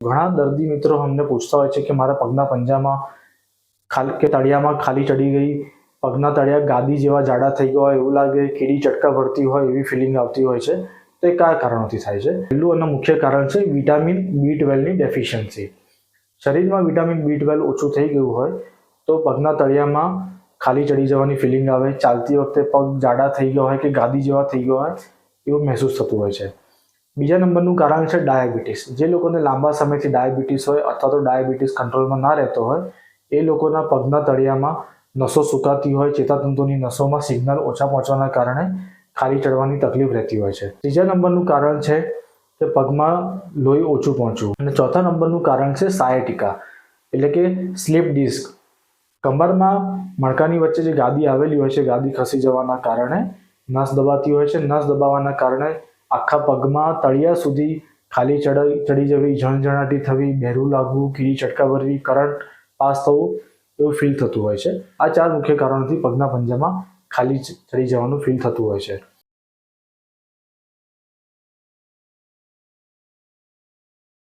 ઘણા દર્દી મિત્રો અમને પૂછતા હોય છે કે મારા પગના પંજામાં કે તળિયામાં ખાલી ચડી ગઈ, પગના તળિયા ગાદી જેવા જાડા થઈ ગયા હોય, એવું લાગે, કીડી ચટકા ભરતી હોય એવી ફિલિંગ આવતી હોય છે. તો એ કયા કારણોથી થાય છે? પહેલું અને મુખ્ય કારણ છે વિટામિન B12ની ડેફિશિયન્સી. શરીરમાં વિટામિન B12 ઓછું થઈ ગયું હોય તો પગના તળિયામાં ખાલી ચડી જવાની ફિલિંગ આવે, ચાલતી વખતે પગ જાડા થઈ ગયા હોય કે ગાદી જેવા થઈ ગયા હોય એવું મહેસૂસ થતું હોય છે. બીજા નંબરનું કારણ છે ડાયાબિટીસ. જે લોકોને લાંબા સમયથી ડાયાબિટીસ હોય અથવા તો ડાયાબિટીસ કંટ્રોલમાં ના રહેતો હોય એ લોકોના પગના તળિયામાં નસો સુકાતી હોય, ચેતાતંતુની નસોમાં સિગ્નલ ઓછા પહોંચવાના કારણે ખાલી ચડવાની તકલીફ રહેતી હોય છે. ત્રીજા નંબરનું કારણ છે કે પગમાં લોહી ઓછું પહોંચવું. અને ચોથા નંબરનું કારણ છે સાયટિકા એટલે કે સ્લીપ ડિસ્ક. કમરમાં મણકાની વચ્ચે જે ગાદી આવેલી હોય છે, ગાદી ખસી જવાના કારણે નસ દબાતી હોય છે. નસ દબાવવાના કારણે આખા પગમાં તળિયા સુધી ખાલી ચડી જવી, ઝણઝણાટી થવી, બહેરું લાગવું, કીડી ચટકા ભરવી, કરંટ પાસ થવું એવું ફીલ થતું હોય છે. આ 4 મુખ્ય કારણોથી પગના પંજામાં ખાલી ચડી જવાનું ફીલ થતું હોય છે.